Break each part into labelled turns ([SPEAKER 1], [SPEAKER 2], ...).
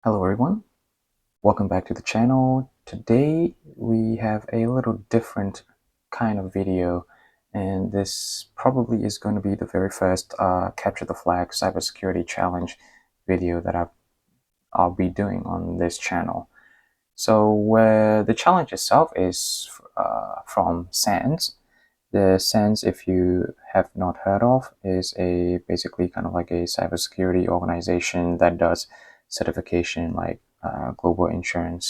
[SPEAKER 1] Hello everyone, welcome back to the channel. Today we have a little different kind of video, and this probably is going to be the very first capture the flag cybersecurity challenge video that I'll be doing on this channel. So the challenge itself is from SANS. The SANS, if you have not heard of, is a basically kind of like a cybersecurity organization that does certification like global information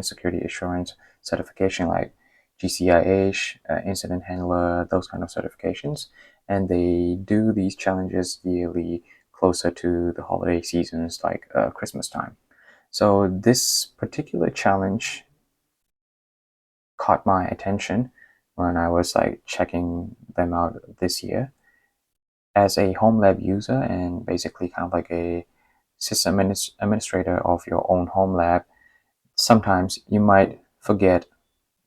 [SPEAKER 1] security assurance certification like GCIH, incident handler, those kind of certifications. And they do these challenges yearly closer to the holiday seasons like Christmas time. So this particular challenge caught my attention when I was like checking them out this year. As a home lab user and basically kind of like a system administrator of your own home lab, sometimes you might forget,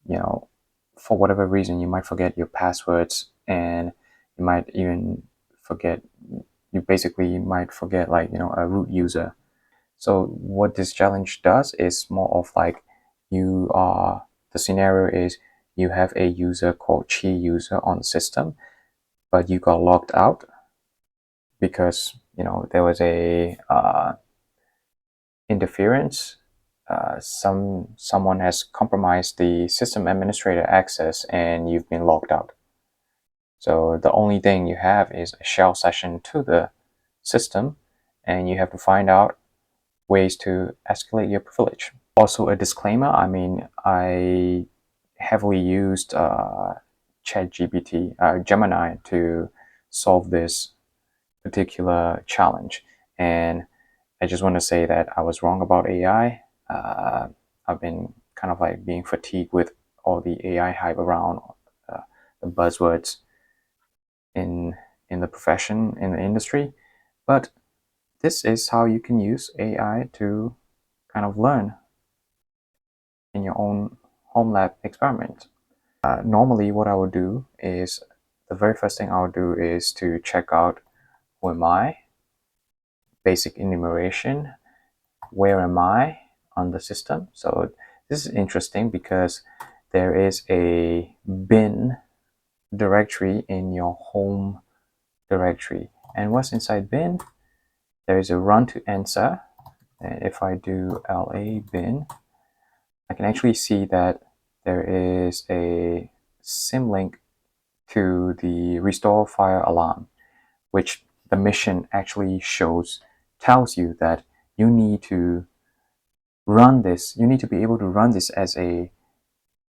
[SPEAKER 1] you know, for whatever reason, you might forget your passwords, and you might even forget, you might forget like, a root user. So what this challenge does is more of like the scenario is you have a user called chiuser on the system, but you got logged out because there was a interference. Someone has compromised the system administrator access and you've been logged out. So the only thing you have is a shell session to the system, and you have to find out ways to escalate your privilege. Also, a disclaimer, I heavily used Gemini to solve this particular challenge. And I just want to say that I was wrong about AI. I've been kind of like being fatigued with all the AI hype around, the buzzwords in the profession, in the industry. But this is how you can use AI to kind of learn in your own home lab experiment. Normally, what I would do is the very first thing I would do is to check out who am I, basic enumeration, where am I on the system. So this is interesting because there is a bin directory in your home directory. And what's inside bin? There is a runtoanswer. And if I do la bin, I can actually see that there is a symlink to the restore fire alarm, which the mission actually tells you that you need to run this. You need to be able to run this as a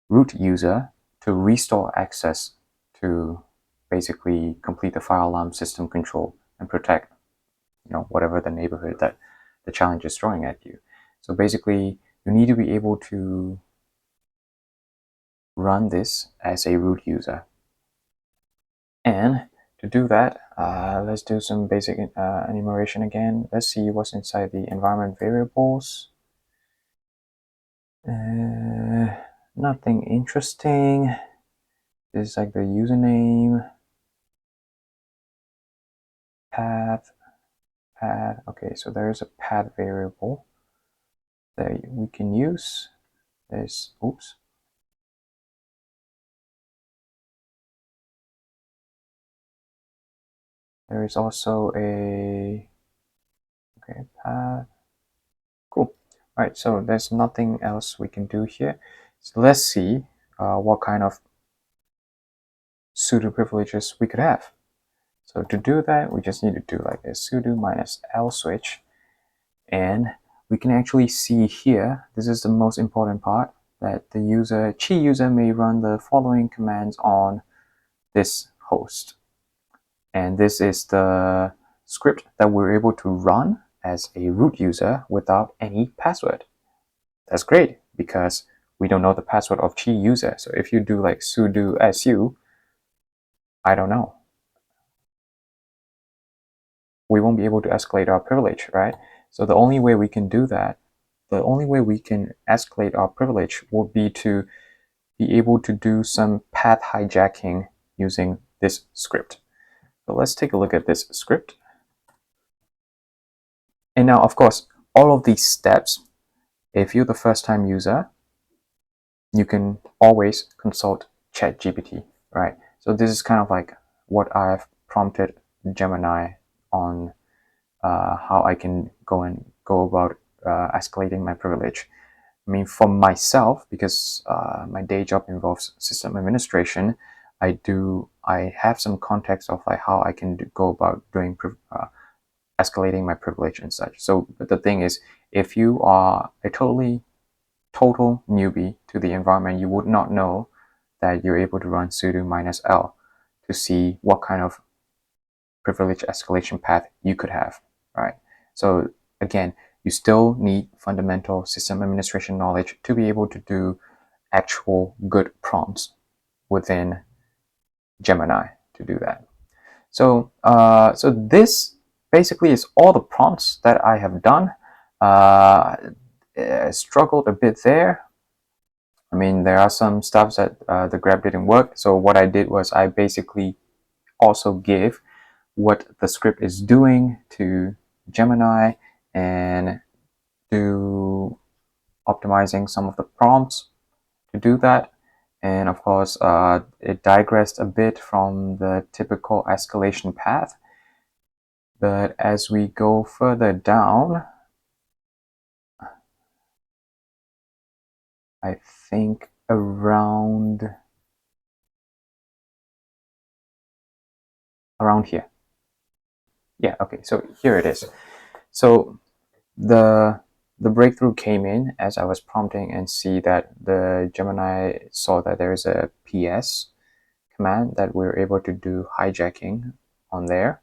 [SPEAKER 1] root user to restore access to basically complete the fire alarm system control and protect, whatever the neighborhood that the challenge is throwing at you. So basically, you need to be able to run this as a root user. And to do that, let's do some basic enumeration again. Let's see what's inside the environment variables. Nothing interesting. This is like the username, path. Okay, so there's a path variable that we can use. There's, oops. There is also a, okay, path. Cool. All right, so there's nothing else we can do here. So let's see what kind of sudo privileges we could have. So to do that, we just need to do like a sudo minus L switch. And we can actually see here, this is the most important part, that the chiuser may run the following commands on this host. And this is the script that we're able to run as a root user without any password. That's great because we don't know the password of chiuser. So if you do like sudo su, I don't know, we won't be able to escalate our privilege, right? So the only way we can do that, the only way we can escalate our privilege would be to be able to do some path hijacking using this script. So let's take a look at this script. And now, of course, all of these steps, if you're the first-time user, you can always consult ChatGPT, right? So this is kind of like what I've prompted Gemini on, how I can go about escalating my privilege. I mean, for myself, because my day job involves system administration, I have some context of like how I can go about doing escalating my privilege and such. So the thing is, if you are a total newbie to the environment, you would not know that you're able to run sudo -l to see what kind of privilege escalation path you could have, right? So again, you still need fundamental system administration knowledge to be able to do actual good prompts within Gemini to do that. So, so this basically is all the prompts that I have done. Struggled a bit there. I mean, there are some stuff that the grep didn't work. So what I did was I basically also give what the script is doing to Gemini and do optimizing some of the prompts to do that. And of course, it digressed a bit from the typical escalation path. But as we go further down, I think around here. Yeah, okay, so here it is. So the breakthrough came in as I was prompting and see that the Gemini saw that there is a PS command that we're able to do hijacking on there.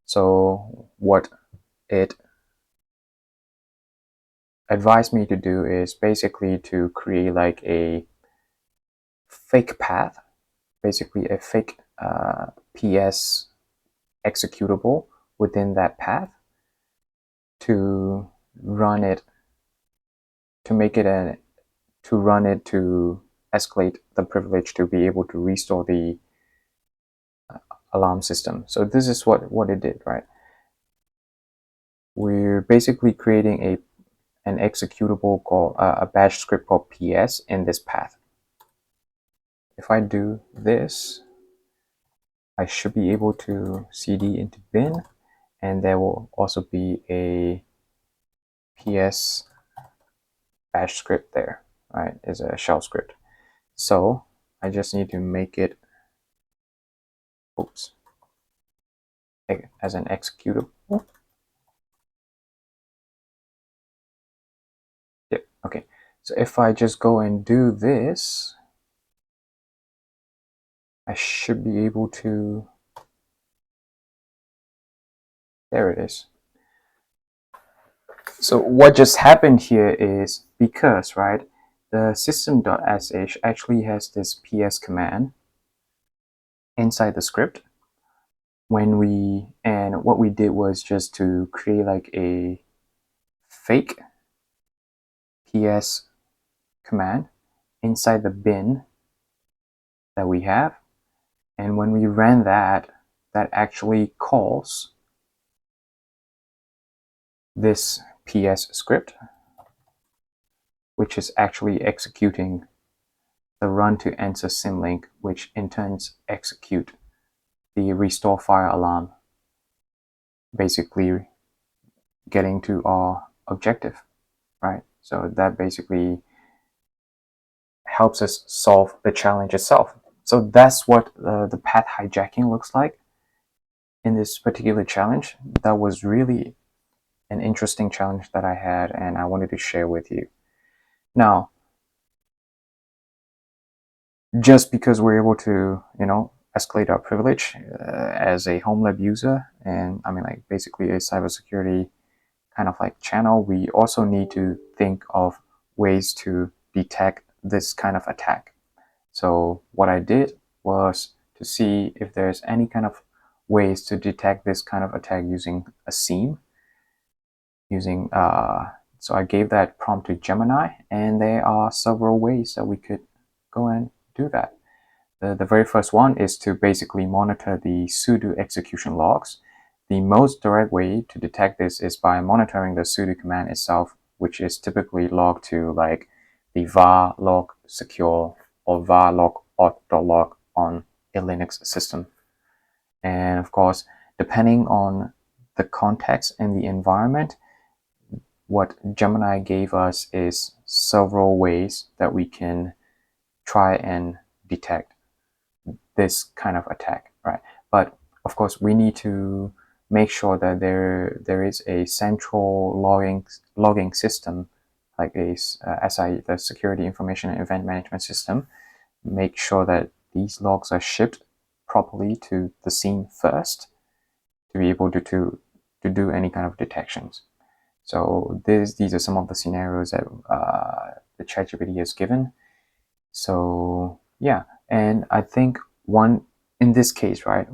[SPEAKER 1] So what it advised me to do is basically to create like a fake path, basically a fake PS executable within that path to run it, to make it to run it to escalate the privilege to be able to restore the alarm system. So this is what it did, right? We're basically creating an executable called a bash script called PS in this path. If I do this, I should be able to cd into bin, and there will also be a PS bash script there, right? Is a shell script. So I just need to make it, oops, as an executable. Yep, okay. So if I just go and do this, I should be able to, there it is. So what just happened here is because, right, the system.sh actually has this ps command inside the script. And what we did was just to create like a fake ps command inside the bin that we have. And when we ran that actually calls this ps script, which is actually executing the runtoanswer symlink, which in turn execute the restore fire alarm, basically getting to our objective, right? So that basically helps us solve the challenge itself. So that's what the path hijacking looks like in this particular challenge. That was really an interesting challenge that I had, and I wanted to share with you. Now, just because we're able to, escalate our privilege as a home lab user, and I mean, like basically a cybersecurity kind of like channel, we also need to think of ways to detect this kind of attack. So what I did was to see if there's any kind of ways to detect this kind of attack using a seam. So I gave that prompt to Gemini, and there are several ways that we could go and do that. The very first one is to basically monitor the sudo execution logs The most direct way to detect this is by monitoring the sudo command itself, which is typically logged to like the var log secure or var log auth.log on a Linux system. And of course, depending on the context and the environment, what Gemini gave us is several ways that we can try and detect this kind of attack, right? But of course, we need to make sure that there is a central logging system, like a SI, the Security Information and Event Management System. Make sure that these logs are shipped properly to the scene first to be able to do any kind of detections. So these are some of the scenarios that the ChatGPT has given. So yeah, and I think one in this case, right,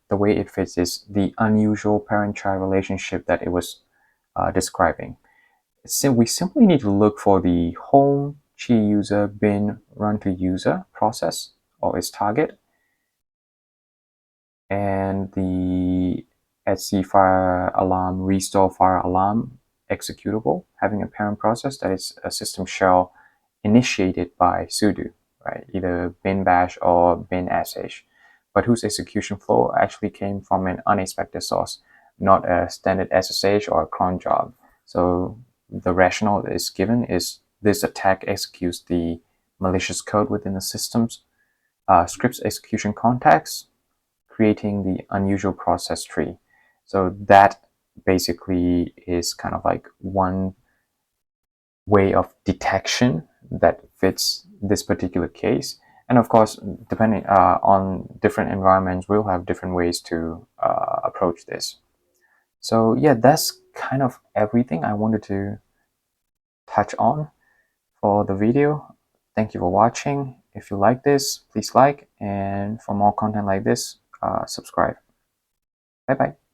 [SPEAKER 1] the way it fits is the unusual parent-child relationship that it was describing. We simply need to look for the home chiuser bin runtoanswer process or its target, and the etc fire alarm restore fire alarm executable having a parent process that is a system shell initiated by sudo, right? Either bin bash or bin sh, but whose execution flow actually came from an unexpected source, not a standard SSH or a cron job. So the rationale that is given is this attack executes the malicious code within the system's script's execution context, creating the unusual process tree. So that basically is kind of like one way of detection that fits this particular case. And of course, depending on different environments, we'll have different ways to approach this. So yeah, that's kind of everything I wanted to touch on for the video. Thank you for watching. If you like this, please like, and for more content like this, subscribe. Bye bye.